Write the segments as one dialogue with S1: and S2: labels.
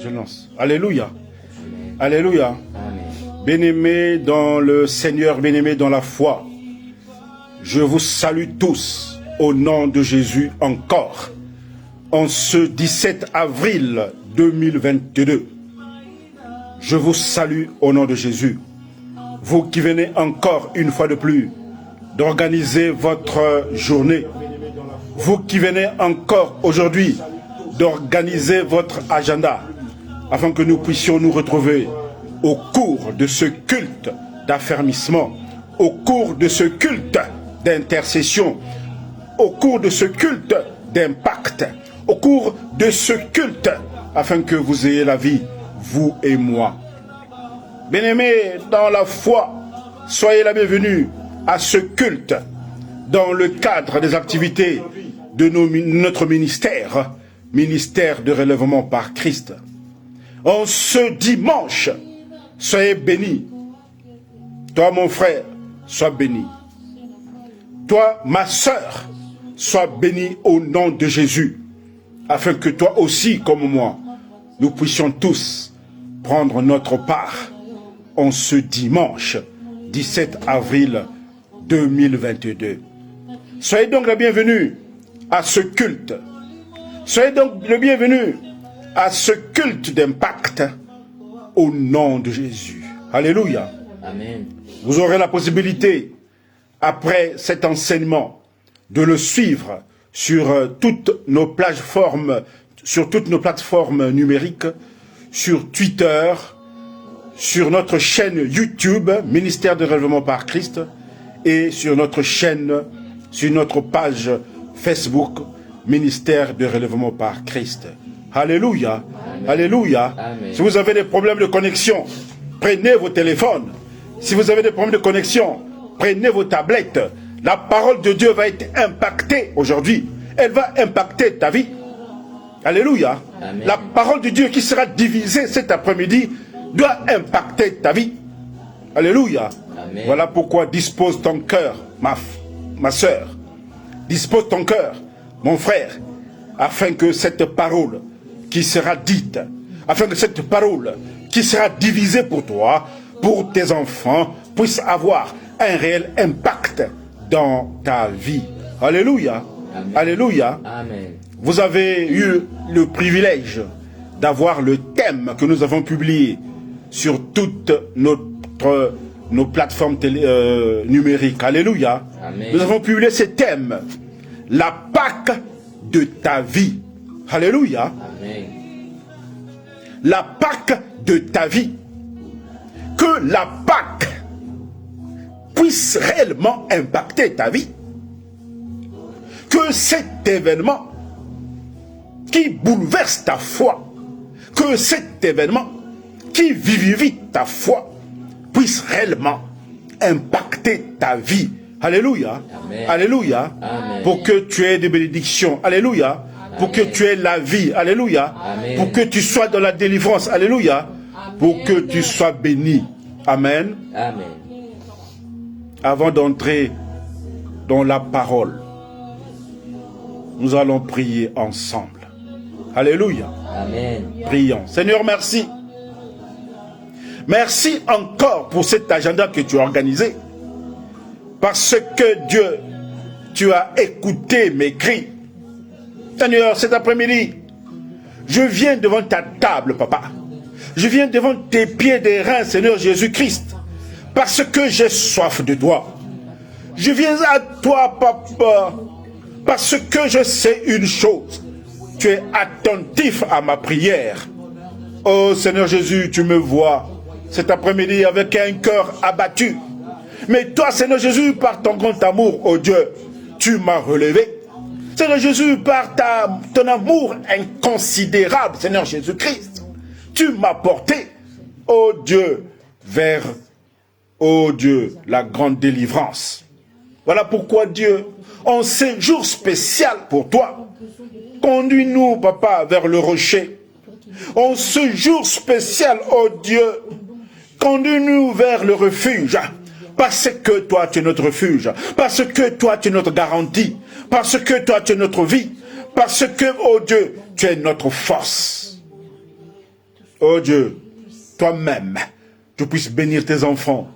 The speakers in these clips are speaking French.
S1: Je lance. Alléluia. Alléluia. Bien-aimés dans le Seigneur, bien-aimés dans la foi, je vous salue tous au nom de Jésus encore, en ce 17 avril 2022. Je vous salue au nom de Jésus. Vous qui venez encore une fois de plus d'organiser votre journée, vous qui venez encore aujourd'hui d'organiser votre agenda, afin que nous puissions nous retrouver au cours de ce culte d'affermissement, au cours de ce culte d'intercession, au cours de ce culte d'impact, au cours de ce culte, afin que vous ayez la vie, vous et moi. Bien-aimés dans la foi, soyez la bienvenue à ce culte dans le cadre des activités de notre ministère, ministère de relèvement par Christ. En ce dimanche, soyez bénis. Toi, mon frère, sois béni. Toi, ma sœur, sois béni au nom de Jésus, afin que toi aussi, comme moi, nous puissions tous prendre notre part en ce dimanche 17 avril 2022. Soyez donc les bienvenus à ce culte. Soyez donc les bienvenus à ce culte d'impact au nom de Jésus. Alléluia.
S2: Amen.
S1: Vous aurez la possibilité, après cet enseignement, de le suivre sur toutes nos plateformes, numériques, sur Twitter, sur notre chaîne YouTube, Ministère de Relèvement par Christ, et sur notre chaîne, sur notre page Facebook, Ministère de Relèvement par Christ. Alléluia. Amen. Alléluia.
S2: Amen.
S1: Si vous avez des problèmes de connexion, prenez vos téléphones. Si vous avez des problèmes de connexion, prenez vos tablettes. La parole de Dieu va être impactée aujourd'hui. Elle va impacter ta vie. Alléluia.
S2: Amen.
S1: La parole de Dieu qui sera divisée cet après-midi doit impacter ta vie. Alléluia.
S2: Amen.
S1: Voilà pourquoi dispose ton cœur, ma sœur. Dispose ton cœur, mon frère, afin que cette parole qui sera dite, afin que cette parole qui sera divisée pour toi, pour tes enfants, puisse avoir un réel impact dans ta vie. Alléluia.
S2: Amen.
S1: Alléluia.
S2: Amen.
S1: Vous avez eu le privilège d'avoir le thème que nous avons publié sur toutes nos plateformes numériques. Alléluia.
S2: Amen.
S1: Nous avons publié ce thème, la Pâque de ta vie. Alléluia.
S2: Amen.
S1: La Pâque de ta vie. Que la Pâque puisse réellement impacter ta vie. Que cet événement qui bouleverse ta foi, que cet événement qui vivifie ta foi puisse réellement impacter ta vie. Alléluia.
S2: Amen.
S1: Alléluia.
S2: Amen.
S1: Pour que tu aies des bénédictions. Alléluia.
S2: Amen.
S1: Pour que tu aies la vie. Alléluia.
S2: Amen.
S1: Pour que tu sois dans la délivrance. Alléluia. Pour que tu sois béni. Amen.
S2: Amen.
S1: Avant d'entrer dans la parole, nous allons prier ensemble. Alléluia.
S2: Amen.
S1: Prions. Seigneur, merci. Merci encore pour cet agenda que tu as organisé. Parce que Dieu, tu as écouté mes cris. Seigneur, cet après-midi, je viens devant ta table, papa. Je viens devant tes pieds des reins, Seigneur Jésus-Christ. Parce que j'ai soif de toi. Je viens à toi, papa. Parce que je sais une chose. Tu es attentif à ma prière. Oh Seigneur Jésus, tu me vois cet après-midi avec un cœur abattu. Mais toi, Seigneur Jésus, par ton grand amour, oh Dieu, tu m'as relevé. Seigneur Jésus, par ton amour inconsidérable, Seigneur Jésus-Christ, tu m'as porté, oh Dieu, vers, oh Dieu, la grande délivrance. Voilà pourquoi Dieu, en ce jour spécial pour toi, conduis-nous, papa, vers le rocher. En ce jour spécial, oh Dieu, conduis-nous vers le refuge. Parce que toi, tu es notre refuge. Parce que toi, tu es notre garantie. Parce que toi, tu es notre vie. Parce que, oh Dieu, tu es notre force. Oh Dieu, toi-même, tu puisses bénir tes enfants,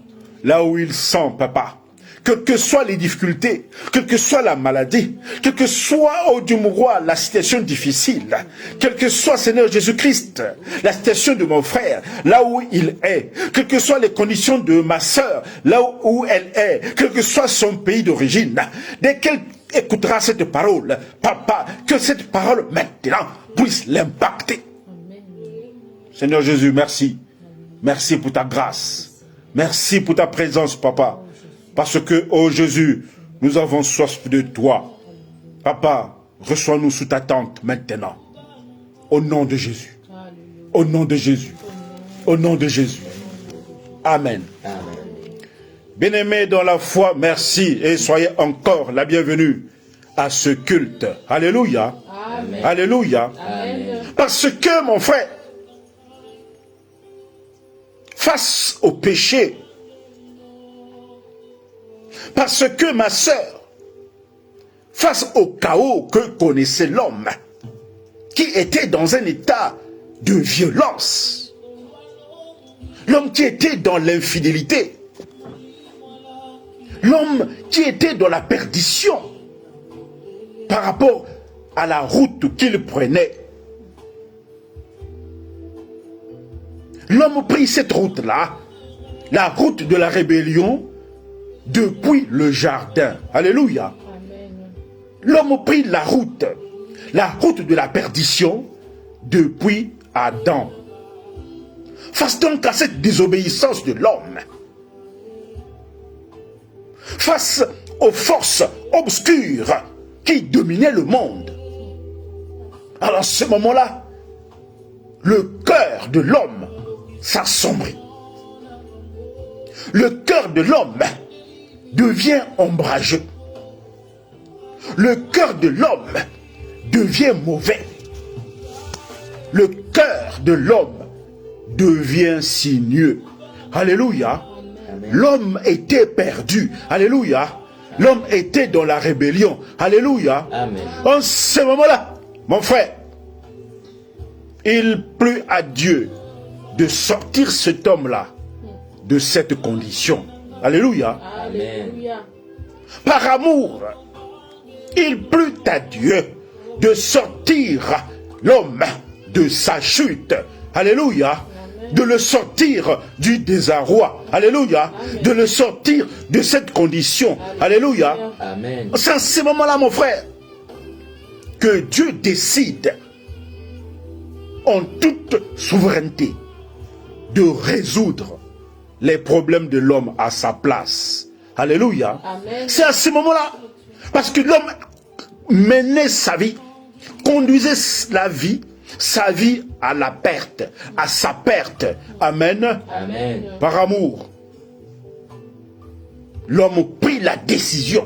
S1: là où ils sont, papa. Quelles que soient les difficultés, quelle que soit la maladie, quelle que soit, oh Dieu mon roi, la situation difficile, quelle que soit, Seigneur Jésus-Christ, la situation de mon frère, là où il est, quelles que soient les conditions de ma sœur, là où elle est, quel que soit son pays d'origine, dès qu'elle écoutera cette parole, papa, que cette parole maintenant puisse l'impacter. Seigneur Jésus, merci. Merci pour ta grâce. Merci pour ta présence, papa. Parce que, oh Jésus, nous avons soif de toi. Papa, reçois-nous sous ta tente maintenant. Au nom de Jésus. Au nom de Jésus. Au nom de Jésus. Amen. Bien-aimés dans la foi, merci et soyez encore la bienvenue à ce culte. Alléluia. Amen. Alléluia. Amen. Parce que, mon frère, face au péché, parce que ma sœur, face au chaos que connaissait l'homme, qui était dans un état de violence, l'homme qui était dans l'infidélité, l'homme qui était dans la perdition par rapport à la route qu'il prenait, l'homme prit cette route-là, la route de la rébellion, depuis le jardin. Alléluia. L'homme prit la route de la perdition depuis Adam. Face donc à cette désobéissance de l'homme, face aux forces obscures qui dominaient le monde, alors à ce moment-là, le cœur de l'homme s'assombrit. Le cœur de l'homme devient ombrageux. Le cœur de l'homme devient mauvais. Le cœur de l'homme devient sinueux. Alléluia. L'homme était perdu. Alléluia. L'homme était dans la rébellion. Alléluia. Amen. En ce moment-là, mon frère, il plut à Dieu de sortir cet homme-là de cette condition. Alléluia. Amen. Par amour, il plut à Dieu de sortir l'homme de sa chute. Alléluia. De le sortir du désarroi. Alléluia. Amen. De le sortir de cette condition. Alléluia. Amen. C'est à ce moment-là, mon frère, que Dieu décide en toute souveraineté de résoudre les problèmes de l'homme à sa place. Alléluia. C'est à ce moment-là, parce que l'homme menait sa vie, conduisait sa vie à la perte, à sa perte. Amen. Amen. Par amour, l'homme prit la décision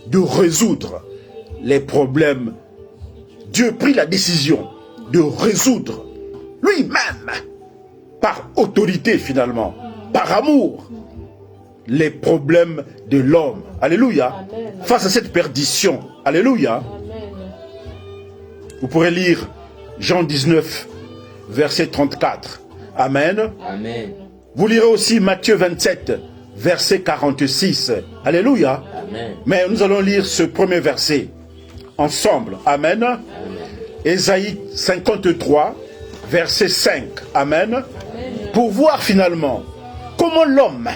S1: de résoudre les problèmes. Dieu prit la décision de résoudre lui-même, par autorité finalement, par amour, les problèmes de l'homme. Alléluia. Amen. Face à cette perdition. Alléluia. Amen. Vous pourrez lire Jean 19, verset 34. Amen. Amen. Vous lirez aussi Matthieu 27, verset 46. Alléluia. Amen. Mais nous allons lire ce premier verset ensemble. Amen. Amen. Ésaïe 53, verset 5. Amen. Amen. Pour voir finalement comment l'homme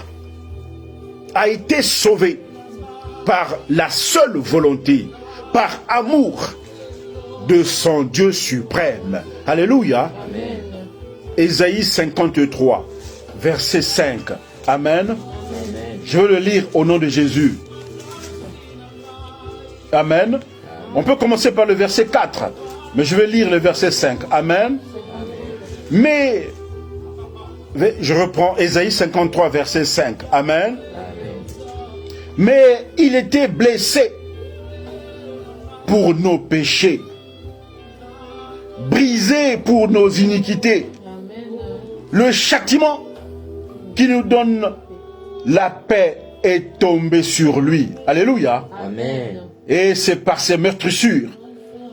S1: a été sauvé par la seule volonté, par amour de son Dieu suprême. Alléluia. Amen. Ésaïe 53, verset 5. Amen. Amen. Je veux le lire au nom de Jésus. Amen. Amen. On peut commencer par le verset 4, mais je vais lire le verset 5. Amen. Amen. Mais, je reprends Ésaïe 53, verset 5. Amen. Amen. Mais il était blessé pour nos péchés, brisé pour nos iniquités. Amen. Le châtiment qui nous donne la paix est tombé sur lui. Alléluia. Amen. Et c'est par ses meurtrissures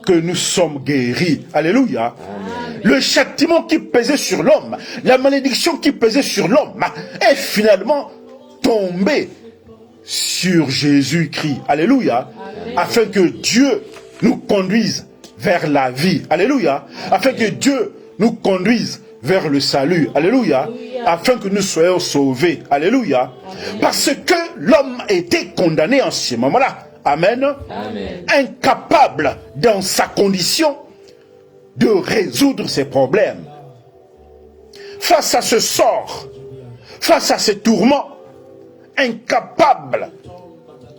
S1: que nous sommes guéris. Alléluia. Amen. Le châtiment qui pesait sur l'homme, la malédiction qui pesait sur l'homme est finalement tombée sur Jésus-Christ. Alléluia. Afin que Dieu nous conduise vers la vie. Alléluia. Afin que Dieu nous conduise vers le salut. Alléluia. Afin que nous soyons sauvés. Alléluia. Parce que l'homme était condamné en ce moment-là. Amen.
S2: Amen.
S1: Incapable dans sa condition de résoudre ses problèmes. Face à ce sort, face à ces tourments, incapable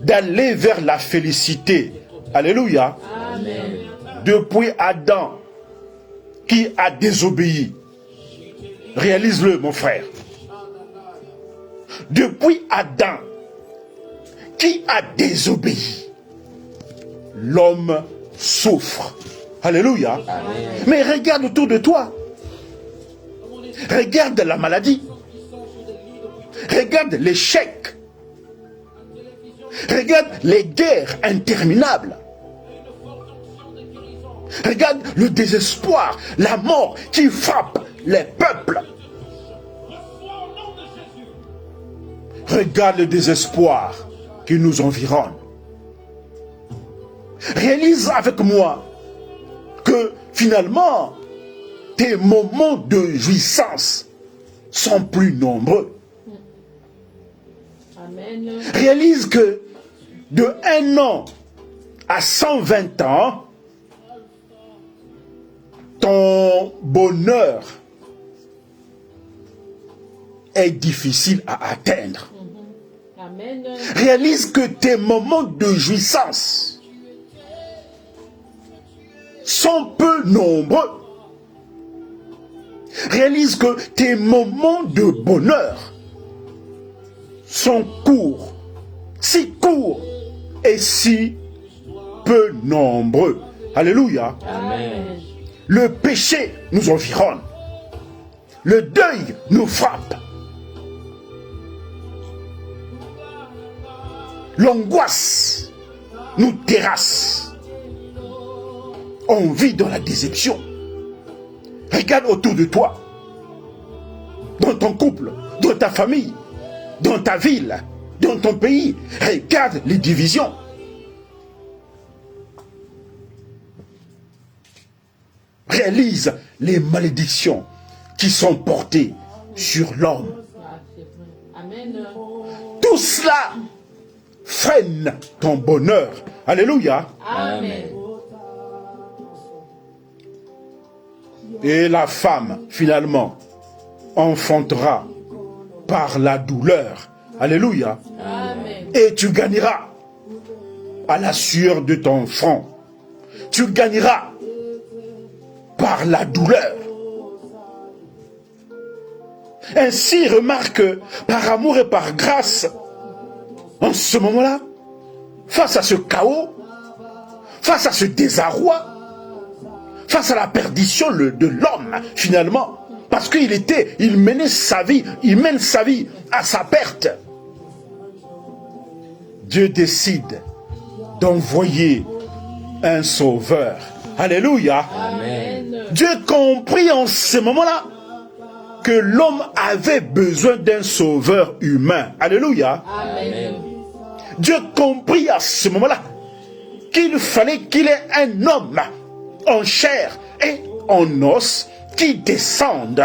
S1: d'aller vers la félicité. Alléluia.
S2: Amen.
S1: Depuis Adam qui a désobéi. Réalise-le, mon frère. Depuis Adam qui a désobéi, l'homme souffre. Alléluia.
S2: Amen.
S1: Mais regarde autour de toi. Regarde la maladie. Regarde l'échec. Regarde les guerres interminables. Regarde le désespoir, la mort qui frappe les peuples. Regarde le désespoir qui nous environne. Réalise avec moi que finalement, tes moments de jouissance sont plus nombreux.
S2: Amen.
S1: Réalise que de 1 an à 120 ans, ton bonheur est difficile à atteindre.
S2: Amen.
S1: Réalise que tes moments de jouissance sont peu nombreux. Réalise que tes moments de bonheur sont courts, si courts et si peu nombreux. Alléluia.
S2: Amen.
S1: Le péché nous environne. Le deuil nous frappe. L'angoisse nous terrasse. On vit dans la déception. Regarde autour de toi. Dans ton couple, dans ta famille, dans ta ville, dans ton pays. Regarde les divisions. Réalise les malédictions qui sont portées sur l'homme.
S2: Amen.
S1: Tout cela freine ton bonheur. Alléluia.
S2: Amen.
S1: Et la femme, finalement, enfantera par la douleur. Alléluia.
S2: Amen.
S1: Et tu gagneras à la sueur de ton front. Tu gagneras par la douleur. Ainsi, remarque, par amour et par grâce, en ce moment-là, face à ce chaos, face à ce désarroi, face à la perdition de l'homme, finalement, parce qu'il menait sa vie, il mène sa vie à sa perte. Dieu décide d'envoyer un sauveur. Alléluia.
S2: Amen.
S1: Dieu comprit en ce moment-là que l'homme avait besoin d'un sauveur humain. Alléluia.
S2: Amen.
S1: Dieu comprit à ce moment-là qu'il fallait qu'il ait un homme en chair et en os qui descende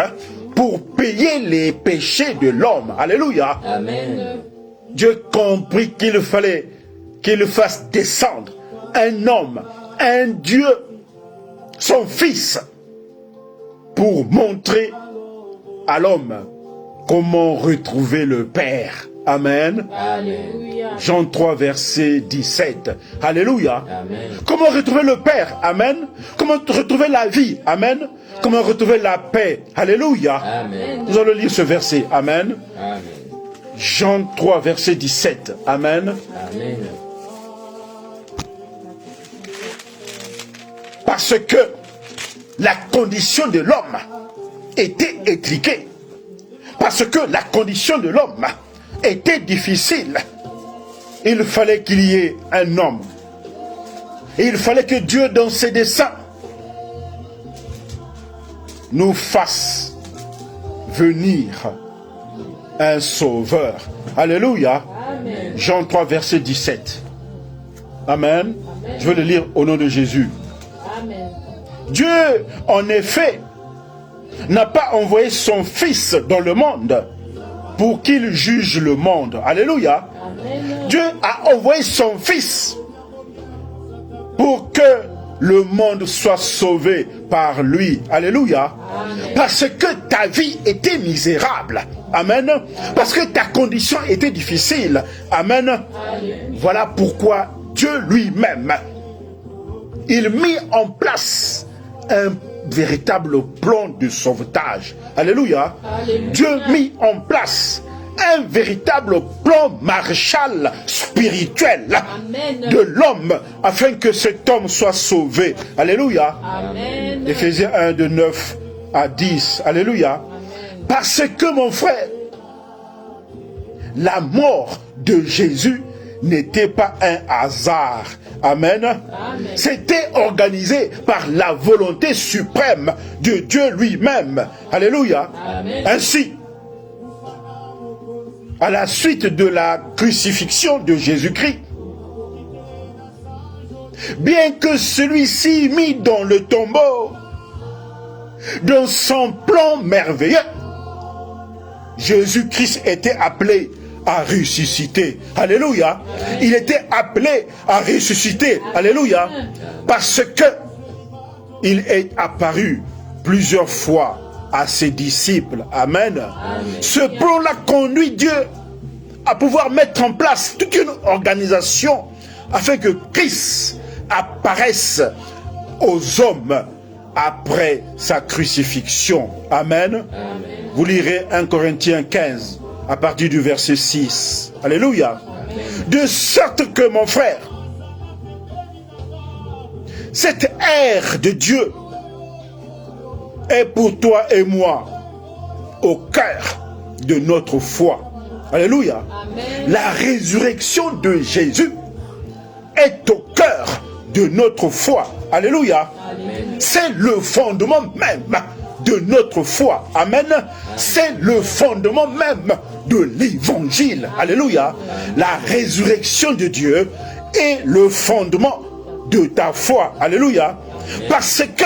S1: pour payer les péchés de l'homme. Alléluia.
S2: Amen.
S1: Dieu comprit qu'il fallait qu'il fasse descendre un homme, un Dieu, son fils, pour montrer à l'homme comment retrouver le Père. Amen.
S2: Alléluia.
S1: Jean 3, verset 17. Alléluia.
S2: Amen.
S1: Comment retrouver le Père? Amen. Comment retrouver la vie? Amen. Comment retrouver la paix? Alléluia.
S2: Amen.
S1: Nous allons lire ce verset. Amen.
S2: Amen.
S1: Jean 3, verset 17. Amen.
S2: Amen.
S1: Parce que la condition de l'homme était étriquée. Parce que la condition de l'homme était difficile. Il fallait qu'il y ait un homme. Et il fallait que Dieu, dans ses desseins, nous fasse venir un sauveur. Alléluia.
S2: Amen.
S1: Jean 3, verset 17. Amen. Je vais le lire au nom de Jésus.
S2: Amen.
S1: Dieu, en effet, n'a pas envoyé son Fils dans le monde pour qu'il juge le monde. Alléluia.
S2: Amen.
S1: Dieu a envoyé son Fils pour que le monde soit sauvé par lui. Alléluia.
S2: Amen.
S1: Parce que ta vie était misérable. Amen. Parce que ta condition était difficile. Amen.
S2: Alléluia.
S1: Voilà pourquoi Dieu lui-même, il mit en place un véritable plan de sauvetage. Alléluia.
S2: Alléluia.
S1: Dieu mit en place un véritable plan Marshall spirituel
S2: Amen.
S1: de l'homme afin que cet homme soit sauvé. Alléluia.
S2: Amen.
S1: Éphésiens 1 de 9 à 10. Alléluia.
S2: Amen.
S1: Parce que mon frère, la mort de Jésus n'était pas un hasard. Amen.
S2: Amen.
S1: C'était organisé par la volonté suprême de Dieu lui-même. Alléluia.
S2: Amen.
S1: Ainsi, à la suite de la crucifixion de Jésus-Christ, bien que celui-ci mis dans le tombeau, dans son plan merveilleux, Jésus-Christ était appelé à ressusciter. Alléluia. Il était appelé à ressusciter. Alléluia. Parce que il est apparu plusieurs fois à ses disciples. Amen. Ce plan-là conduit Dieu à pouvoir mettre en place toute une organisation afin que Christ apparaisse aux hommes après sa crucifixion. Amen. Vous lirez 1 Corinthiens 15 à partir du verset 6. Alléluia. De sorte que, mon frère, cette ère de Dieu est pour toi et moi au cœur de notre foi. Alléluia.
S2: Amen.
S1: La résurrection de Jésus est au cœur de notre foi. Alléluia.
S2: Amen.
S1: C'est le fondement même de notre foi. Amen. C'est le fondement même de l'évangile. Alléluia. La résurrection de Dieu est le fondement de ta foi. Alléluia. Parce que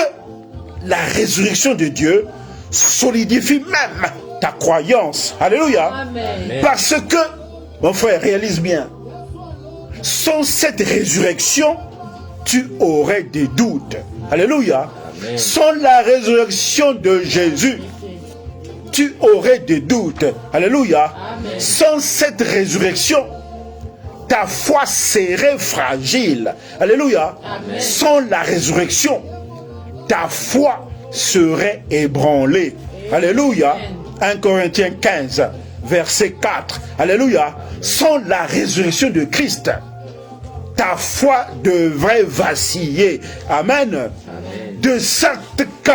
S1: la résurrection de Dieu solidifie même ta croyance. Alléluia.
S2: Amen.
S1: Parce que, mon frère, réalise bien, sans cette résurrection, tu aurais des doutes. Alléluia.
S3: Amen.
S1: Sans la résurrection de Jésus, tu aurais des doutes. Alléluia.
S2: Amen.
S1: Sans cette résurrection, ta foi serait fragile. Alléluia.
S2: Amen.
S1: Sans la résurrection, ta foi serait ébranlée. Alléluia. 1 Corinthiens 15, verset 4. Alléluia. Sans la résurrection de Christ, ta foi devrait vaciller. Amen.
S3: Amen.
S1: De sorte que,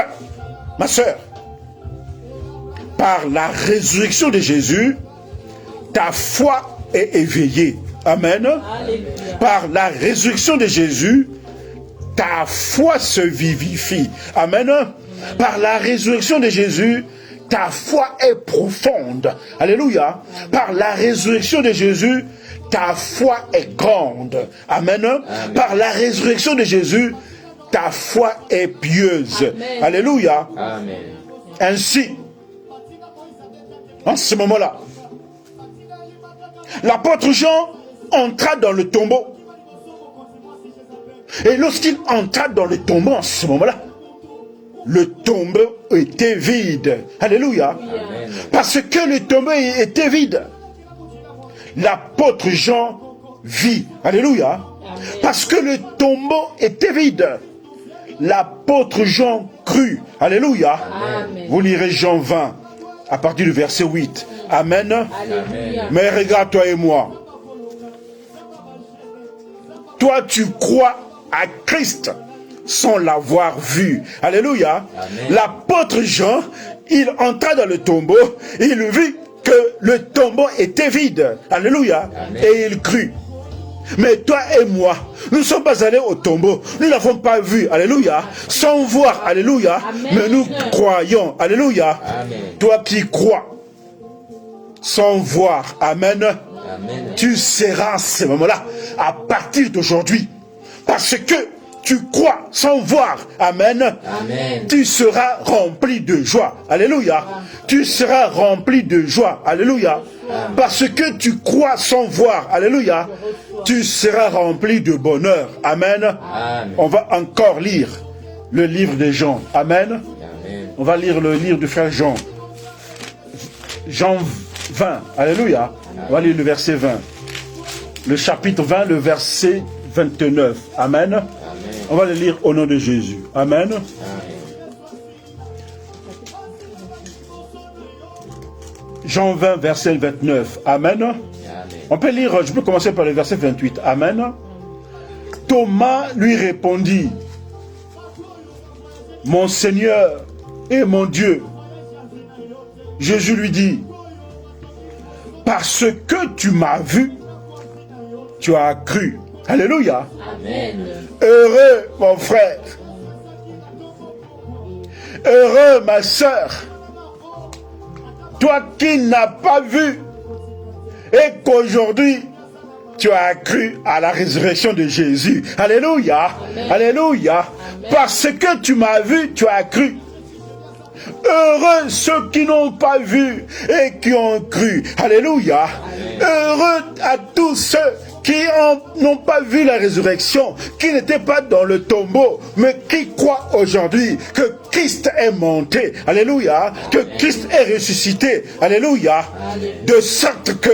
S1: ma soeur, par la résurrection de Jésus, ta foi est éveillée. Amen.
S2: Alléluia.
S1: Par la résurrection de Jésus, ta foi se vivifie. Amen. Par la résurrection de Jésus, ta foi est profonde. Alléluia. Par la résurrection de Jésus, ta foi est grande. Amen. Par la résurrection de Jésus, ta foi est pieuse.
S2: Amen.
S1: Alléluia.
S3: Amen.
S1: Ainsi, en ce moment-là, l'apôtre Jean entra dans le tombeau. Et lorsqu'il entra dans le tombeau en ce moment-là, le tombeau était vide. Alléluia.
S3: Amen.
S1: Parce que le tombeau était vide. L'apôtre Jean vit. Alléluia. Parce que le tombeau était vide. L'apôtre Jean crut. Alléluia.
S2: Amen.
S1: Vous lirez Jean 20 à partir du verset 8. Amen.
S2: Alléluia.
S1: Mais regarde toi et moi. Toi tu crois à Christ sans l'avoir vu. Alléluia.
S3: Amen.
S1: L'apôtre Jean, il entra dans le tombeau, il vit que le tombeau était vide. Alléluia.
S3: Amen.
S1: Et il crut. Mais toi et moi, nous ne sommes pas allés au tombeau. Nous n'avons pas vu, alléluia, sans voir, alléluia.
S2: Amen.
S1: Mais nous croyons, alléluia.
S3: Amen.
S1: Toi qui crois, sans voir, amen,
S3: Amen.
S1: tu seras à ce moment-là, à partir d'aujourd'hui. Parce que tu crois sans voir, amen,
S3: Amen.
S1: tu seras rempli de joie, alléluia. Tu seras rempli de joie, alléluia. Parce que tu crois sans voir, alléluia. Tu seras rempli de bonheur, amen.
S3: Amen.
S1: On va encore lire le livre de Jean, amen.
S3: Amen.
S1: On va lire le livre du frère Jean. Jean 20, alléluia. On va lire le verset 20. Le chapitre 20, le verset 29, amen.
S3: Amen.
S1: On va le lire au nom de Jésus, amen.
S3: Amen.
S1: Jean 20, verset 29, amen.
S3: Amen.
S1: On peut lire, je peux commencer par le verset 28, amen. Thomas lui répondit, mon Seigneur et mon Dieu. Jésus lui dit, parce que tu m'as vu, tu as cru. Alléluia.
S2: Amen.
S1: Heureux mon frère. Heureux ma sœur. Toi qui n'as pas vu et qu'aujourd'hui tu as cru à la résurrection de Jésus. Alléluia.
S2: Amen.
S1: Alléluia.
S2: Amen.
S1: Parce que tu m'as vu, tu as cru. Heureux ceux qui n'ont pas vu et qui ont cru. Alléluia. Heureux à tous ceux qui n'ont pas vu la résurrection, qui n'étaient pas dans le tombeau, mais qui croient aujourd'hui que Christ est monté. Alléluia. Que Christ est ressuscité. Alléluia. De sorte que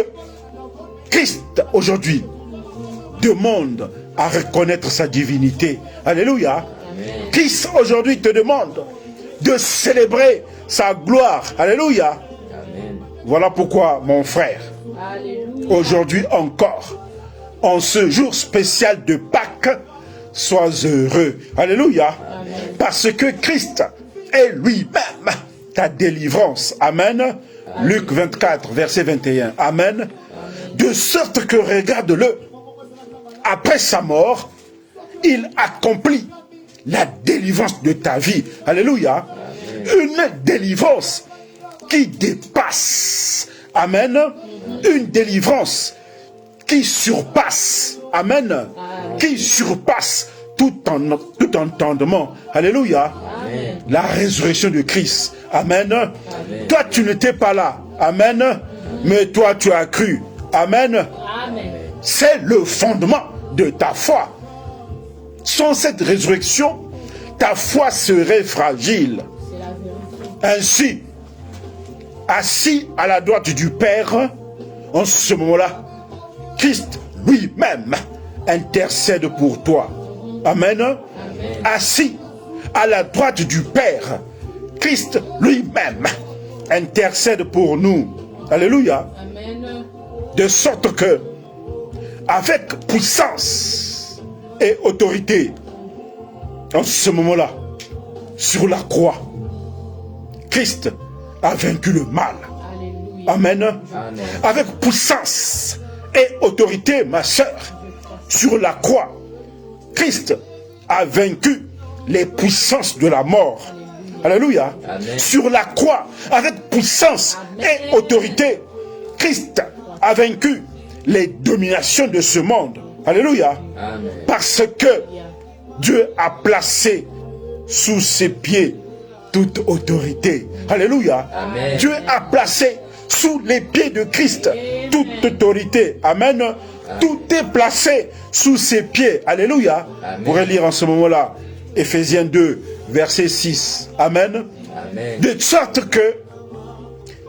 S1: Christ aujourd'hui demande à reconnaître sa divinité. Alléluia. Christ aujourd'hui te demande de célébrer sa gloire. Alléluia.
S3: Amen.
S1: Voilà pourquoi, mon frère,
S2: Alléluia.
S1: aujourd'hui encore, en ce jour spécial de Pâques, sois heureux. Alléluia. Parce que Christ est lui-même ta délivrance. Amen. Luc 24, verset 21. Amen. De sorte que, regarde-le, après sa mort, il accomplit la délivrance de ta vie. Alléluia. Une délivrance qui dépasse. Amen. Une délivrance qui surpasse. Amen. Qui surpasse tout entendement. Alléluia.
S3: Amen.
S1: La résurrection de Christ. Amen. Toi, tu n'étais pas là. Amen. Mais toi, tu as cru. Amen.
S2: Amen.
S1: C'est le fondement de ta foi. Sans cette résurrection, ta foi serait fragile.
S2: C'est la vérité.
S1: Ainsi, assis à la droite du Père, en ce moment-là, Christ lui-même intercède pour toi. Amen. Assis à la droite du Père, Christ lui-même intercède pour nous. Alléluia.
S2: Amen.
S1: De sorte que, avec puissance et autorité, en ce moment-là, sur la croix, Christ a vaincu le mal.
S2: Alléluia.
S1: Amen.
S3: Amen.
S1: Avec puissance et autorité, ma sœur, sur la croix, Christ a vaincu les puissances de la mort. Alléluia.
S3: Amen.
S1: Sur la croix, avec puissance et autorité, Christ a vaincu les dominations de ce monde. Alléluia.
S3: Amen.
S1: Parce que Dieu a placé sous ses pieds toute autorité. Alléluia.
S3: Amen.
S1: Dieu a placé sous les pieds de Christ toute autorité. Amen. Tout est placé sous ses pieds. Alléluia.
S3: Amen.
S1: Vous pourrez lire en ce moment-là Éphésiens 2, verset 6. Amen.
S3: Amen.
S1: De sorte que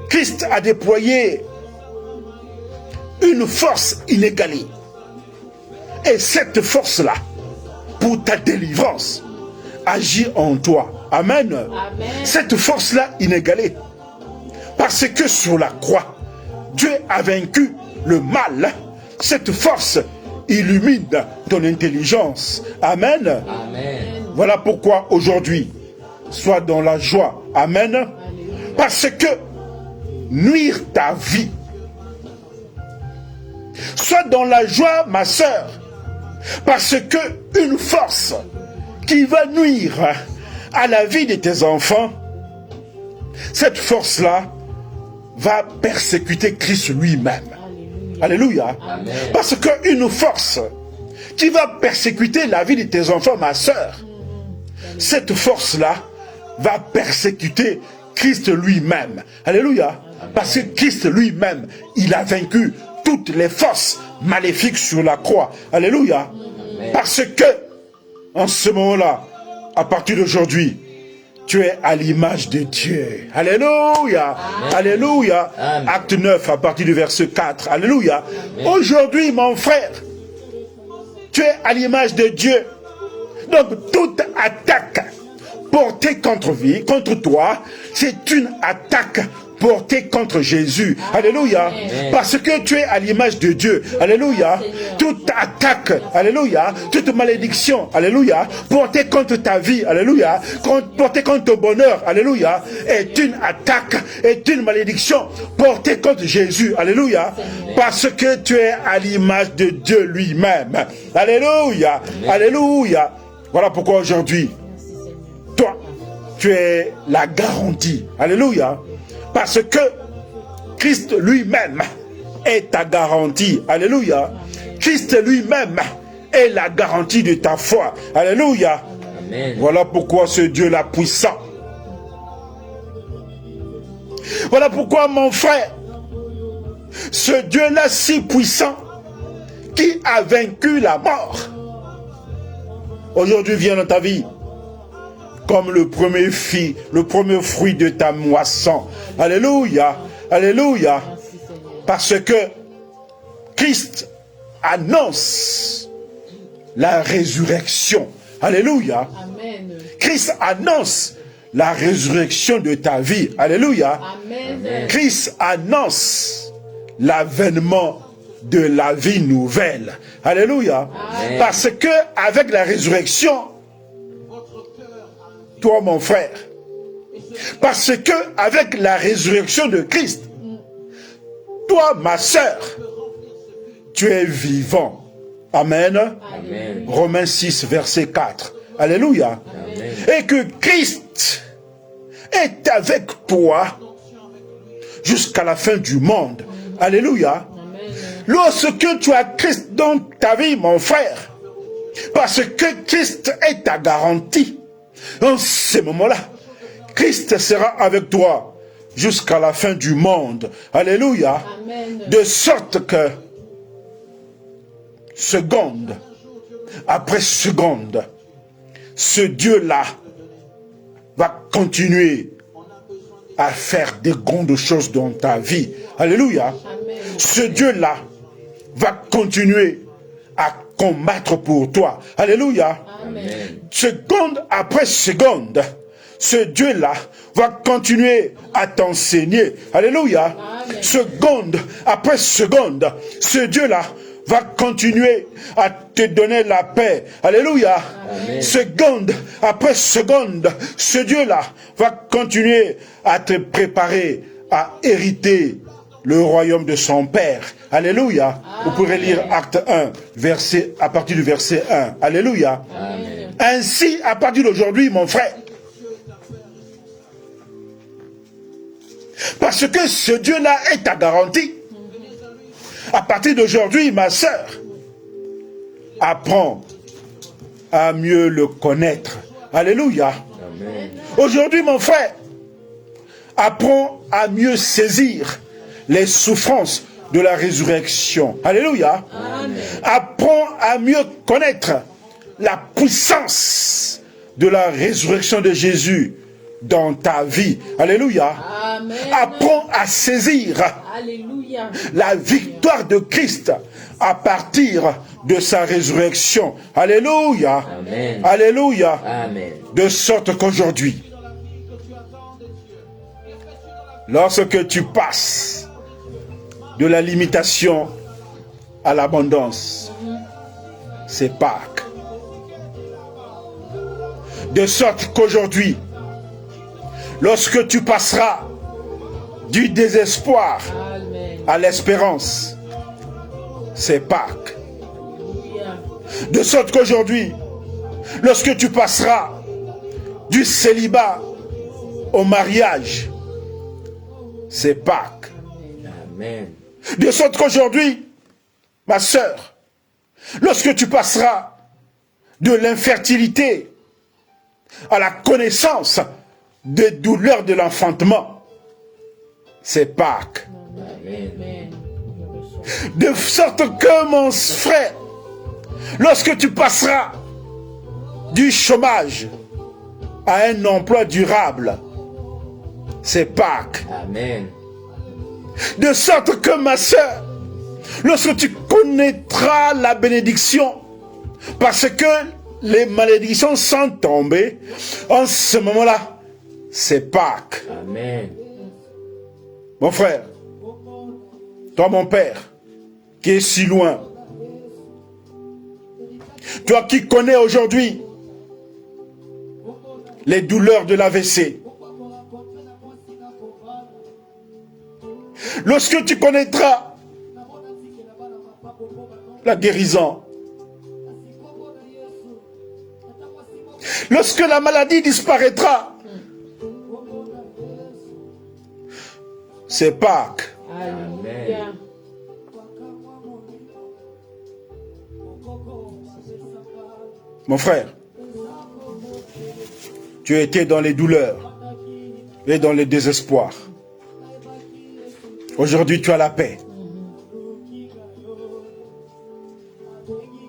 S1: Christ a déployé une force inégalée. Et cette force-là, pour ta délivrance, agit en toi. Amen.
S2: Amen.
S1: Cette force-là inégalée. Parce que sur la croix, Dieu a vaincu le mal. Cette force illumine ton intelligence. Amen.
S3: Amen.
S1: Voilà pourquoi aujourd'hui, sois dans la joie. Amen. Parce que nuire ta vie Sois dans la joie, ma sœur, parce que une force qui va nuire à la vie de tes enfants, cette force-là va persécuter Christ lui-même. Alléluia.
S3: Amen.
S1: Parce qu'une force qui va persécuter la vie de tes enfants, ma sœur, cette force-là va persécuter Christ lui-même. Alléluia. Parce que Christ lui-même, il a vaincu toutes les forces maléfiques sur la croix. Alléluia. Parce que, en ce moment-là, à partir d'aujourd'hui, tu es à l'image de Dieu. Alléluia.
S3: Amen.
S1: Alléluia.
S3: Amen.
S1: Acte 9, à partir du verset 4. Alléluia. Aujourd'hui, mon frère, tu es à l'image de Dieu. Donc, toute attaque portée contre toi, c'est une attaque portée contre Jésus. Alléluia.
S3: Amen.
S1: Parce que tu es à l'image de Dieu. Alléluia. Toute attaque, alléluia, toute malédiction, alléluia, portée contre ta vie, alléluia, portée contre ton bonheur, alléluia, est une attaque, est une malédiction portée contre Jésus, alléluia, parce que tu es à l'image de Dieu lui-même. Alléluia. Alléluia. Voilà pourquoi aujourd'hui, toi, tu es la garantie. Alléluia. Parce que Christ lui-même est ta garantie. Alléluia. Christ lui-même est la garantie de ta foi. Alléluia.
S3: Amen.
S1: Voilà pourquoi ce Dieu-là puissant. Voilà pourquoi, mon frère, ce Dieu-là si puissant qui a vaincu la mort, aujourd'hui vient dans ta vie comme le premier fruit de ta moisson. Alléluia. Alléluia. Parce que Christ annonce la résurrection. Alléluia.
S2: Amen.
S1: Christ annonce la résurrection de ta vie. Alléluia.
S2: Amen.
S1: Christ annonce l'avènement de la vie nouvelle. Alléluia.
S3: Amen.
S1: Parce que avec la résurrection, toi mon frère, parce que avec la résurrection de Christ, toi ma sœur, tu es vivant. Amen.
S3: Amen.
S1: Romains 6, verset 4. Alléluia.
S3: Amen.
S1: Et que Christ est avec toi jusqu'à la fin du monde. Alléluia. Lorsque tu as Christ dans ta vie, mon frère, parce que Christ est ta garantie, en ce moment-là, Christ sera avec toi jusqu'à la fin du monde. Alléluia.
S2: Amen.
S1: De sorte que, seconde après seconde, ce Dieu-là va continuer à faire des grandes choses dans ta vie. Alléluia.
S2: Amen.
S1: Ce Dieu-là va continuer à combattre pour toi. Alléluia.
S2: Amen.
S1: Seconde après seconde, ce Dieu-là va continuer à t'enseigner. Alléluia.
S2: Amen.
S1: Seconde après seconde, ce Dieu-là va continuer à te donner la paix. Alléluia.
S3: Amen.
S1: Seconde après seconde, ce Dieu-là va continuer à te préparer à hériter le royaume de son Père. Alléluia. Vous pourrez lire Acte 1, à partir du verset 1. Alléluia.
S3: Amen.
S1: Ainsi, à partir d'aujourd'hui, mon frère, parce que ce Dieu-là est ta garantie, à partir d'aujourd'hui, ma sœur, apprends à mieux le connaître. Alléluia.
S3: Amen.
S1: Aujourd'hui, mon frère, apprends à mieux saisir les souffrances de la résurrection. Alléluia.
S2: Amen.
S1: Apprends à mieux connaître la puissance de la résurrection de Jésus dans ta vie. Alléluia.
S2: Amen.
S1: Apprends à saisir
S2: Alléluia.
S1: la victoire de Christ à partir de sa résurrection. Alléluia.
S3: Amen.
S1: Alléluia.
S3: Amen.
S1: De sorte qu'aujourd'hui, lorsque tu passes de la limitation à l'abondance, c'est Pâques. De sorte qu'aujourd'hui, lorsque tu passeras du désespoir
S2: Amen.
S1: à l'espérance, c'est Pâques.
S2: Alléluia.
S1: De sorte qu'aujourd'hui, lorsque tu passeras du célibat au mariage, c'est Pâques.
S3: Amen.
S1: De sorte qu'aujourd'hui, ma sœur, lorsque tu passeras de l'infertilité à la connaissance des douleurs de l'enfantement, c'est Pâques.
S3: Amen.
S2: Amen. Je reçois.
S1: De sorte que, mon frère, lorsque tu passeras du chômage à un emploi durable, c'est Pâques.
S3: Amen.
S1: De sorte que, ma sœur, lorsque tu connaîtras la bénédiction, parce que les malédictions sont tombées, en ce moment-là, c'est Pâques.
S3: Amen.
S1: Mon frère, toi mon père, qui est si loin, toi qui connais aujourd'hui les douleurs de l'AVC, lorsque tu connaîtras la guérison, lorsque la maladie disparaîtra, c'est Pâques.
S2: Alléluia.
S1: Mon frère, tu étais dans les douleurs et dans le désespoir. Aujourd'hui, tu as la paix.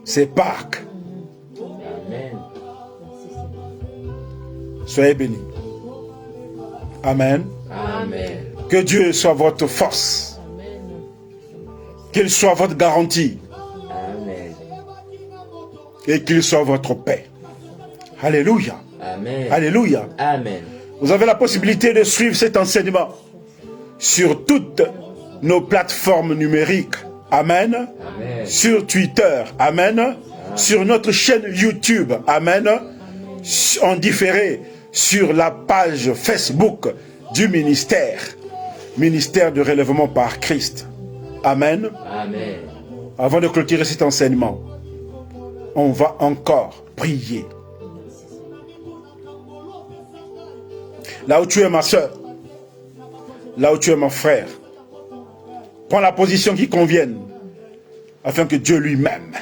S1: C'est Pâques.
S3: Amen.
S1: Soyez bénis. Amen.
S3: Amen.
S1: Que Dieu soit votre force.
S2: Amen.
S1: Qu'il soit votre garantie.
S3: Amen.
S1: Et qu'il soit votre paix. Alléluia.
S3: Amen.
S1: Alléluia.
S3: Amen.
S1: Vous avez la possibilité de suivre cet enseignement sur toutes nos plateformes numériques. Amen.
S3: Amen.
S1: Sur Twitter. Amen. Sur notre chaîne YouTube. Amen. En différé sur la page Facebook du ministère. Ministère de relèvement par Christ. Amen.
S3: Amen.
S1: Avant de clôturer cet enseignement, on va encore prier. Là où tu es ma soeur, là où tu es mon frère, prends la position qui convienne, afin que Dieu lui-même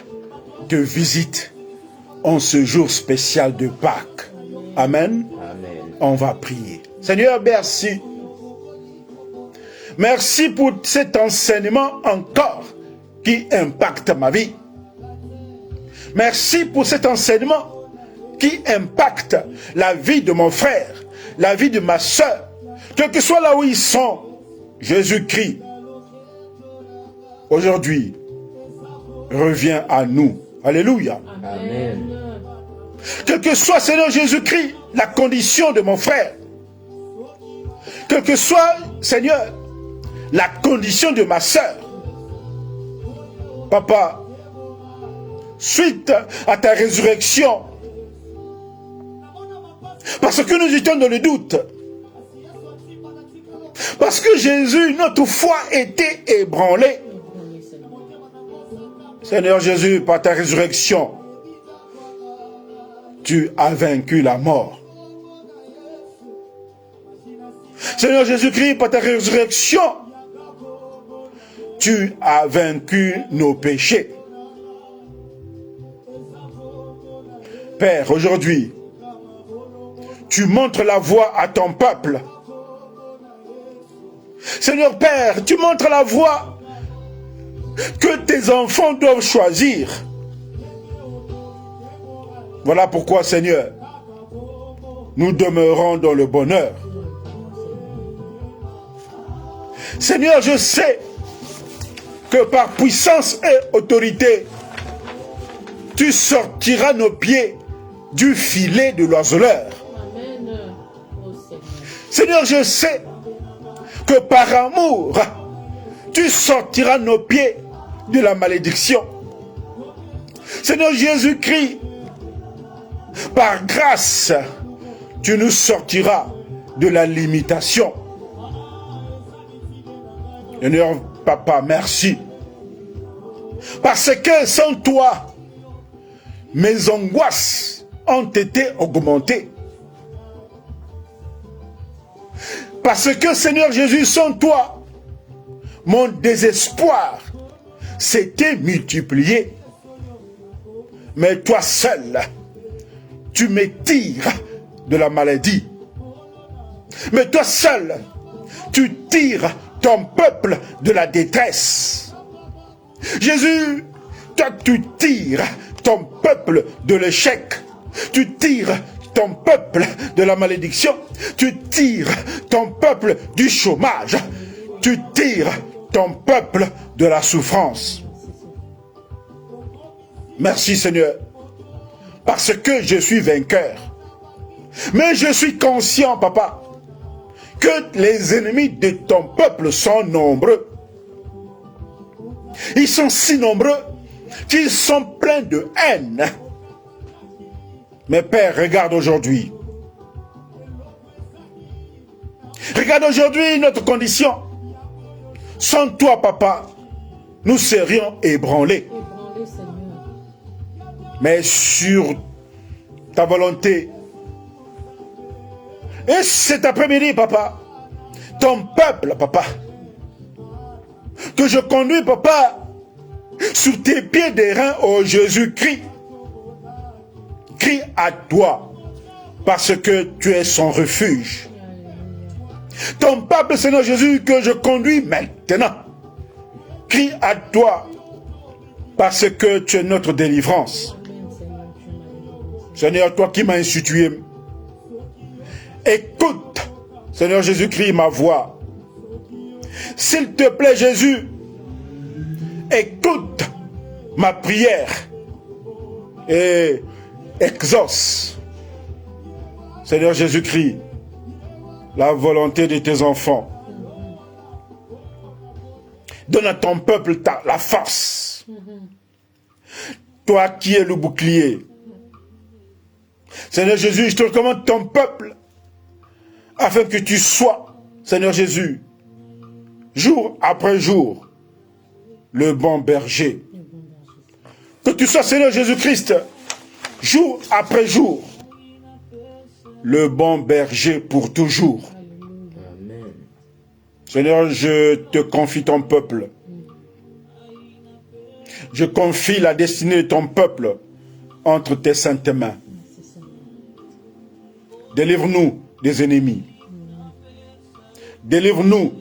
S1: te visite en ce jour spécial de Pâques. Amen.
S3: Amen.
S1: On va prier. Seigneur, merci. Merci pour cet enseignement encore qui impacte ma vie. Merci pour cet enseignement qui impacte la vie de mon frère, la vie de ma soeur, quel que soit là où ils sont. Jésus-Christ, aujourd'hui, revient à nous. Alléluia.
S3: Amen.
S1: Quel que soit, Seigneur Jésus-Christ, la condition de mon frère, quel que soit, Seigneur, la condition de ma soeur, Papa, suite à ta résurrection, parce que nous étions dans le doute, parce que Jésus, notre foi était ébranlée. Seigneur Jésus, par ta résurrection, tu as vaincu la mort. Seigneur Jésus-Christ, par ta résurrection, tu as vaincu nos péchés. Père, aujourd'hui, tu montres la voie à ton peuple. Seigneur Père, tu montres la voie que tes enfants doivent choisir. Voilà pourquoi, Seigneur, nous demeurons dans le bonheur. Seigneur, je sais que par puissance et autorité, tu sortiras nos pieds du filet de l'oiseleur.
S2: Amen. Oh
S1: Seigneur,
S2: Seigneur.
S1: je sais que par amour, tu sortiras nos pieds de la malédiction. Seigneur Jésus-Christ, par grâce, tu nous sortiras de la limitation. Seigneur Papa, merci. Parce que sans toi, mes angoisses ont été augmentées. Parce que, Seigneur Jésus, sans toi, mon désespoir s'était multiplié. Mais toi seul, tu me tires de la maladie. Mais toi seul, tu tires ton peuple de la détresse. Jésus, toi tu tires ton peuple de l'échec. Tu tires ton peuple de la malédiction. Tu tires ton peuple du chômage. Tu tires ton peuple de la souffrance. Merci Seigneur, parce que je suis vainqueur. Mais je suis conscient, Papa, que les ennemis de ton peuple sont nombreux. Ils sont si nombreux qu'ils sont pleins de haine. Mais Père, regarde aujourd'hui. Regarde aujourd'hui notre condition. Sans toi, Papa, nous serions ébranlés.
S2: Ébranlé, Seigneur.
S1: Mais sur ta volonté. Et cet après-midi, Papa, ton peuple, Papa, que je conduis, Papa, sur tes pieds d'airain, oh Jésus-Christ, crie à toi, parce que tu es son refuge. Ton peuple, Seigneur Jésus, que je conduis maintenant, crie à toi, parce que tu es notre délivrance. Seigneur, toi qui m'as institué, écoute, Seigneur Jésus-Christ, ma voix. S'il te plaît, Jésus, écoute ma prière et exauce, Seigneur Jésus-Christ, la volonté de tes enfants. Donne à ton peuple la force. Toi qui es le bouclier. Seigneur Jésus, je te recommande ton peuple afin que tu sois, Seigneur Jésus, jour après jour, le bon berger. Que tu sois, Seigneur Jésus-Christ, jour après jour, le bon berger pour toujours.
S3: Amen.
S1: Seigneur, je te confie ton peuple. Je confie la destinée de ton peuple entre tes saintes mains. Délivre-nous des ennemis. Délivre-nous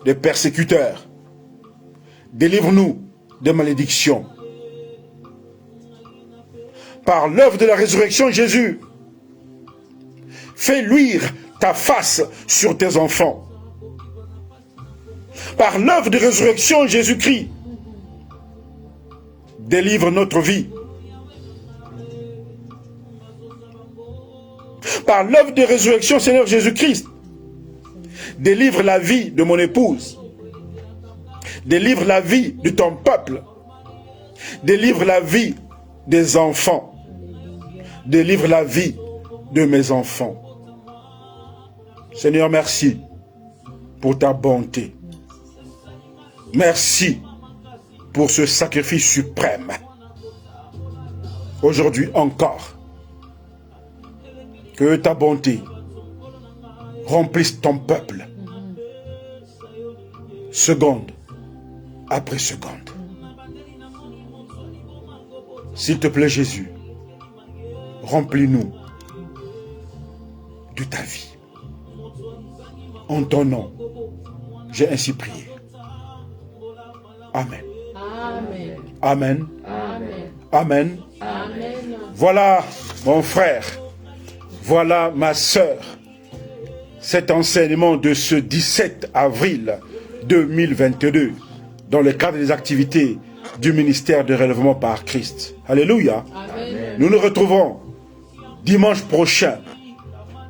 S1: des persécuteurs. Délivre-nous des malédictions. Par l'œuvre de la résurrection, Jésus, fais luire ta face sur tes enfants. Par l'œuvre de résurrection, Jésus-Christ, délivre notre vie. Par l'œuvre de résurrection, Seigneur Jésus-Christ, délivre la vie de mon épouse. Délivre la vie de ton peuple. Délivre la vie des enfants. Délivre la vie de mes enfants. Seigneur, merci pour ta bonté. Merci pour ce sacrifice suprême. Aujourd'hui encore, que ta bonté remplisse ton peuple, seconde après seconde. S'il te plaît, Jésus, remplis-nous de ta vie. En ton nom, j'ai ainsi prié. Amen.
S2: Amen.
S1: Amen.
S2: Amen.
S1: Amen.
S2: Amen.
S1: Voilà, mon frère, voilà ma sœur, cet enseignement de ce 17 avril 2022 dans le cadre des activités du ministère de relèvement par Christ. Alléluia.
S2: Amen.
S1: Nous nous retrouvons dimanche prochain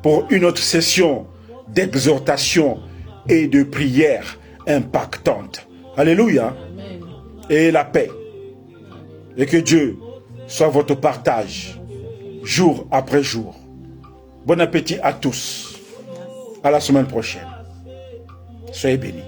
S1: pour une autre session d'exhortation et de prière impactante. Alléluia.
S2: Amen.
S1: Et la paix. Et que Dieu soit votre partage jour après jour. Bon appétit à tous. À la semaine prochaine. Soyez bénis.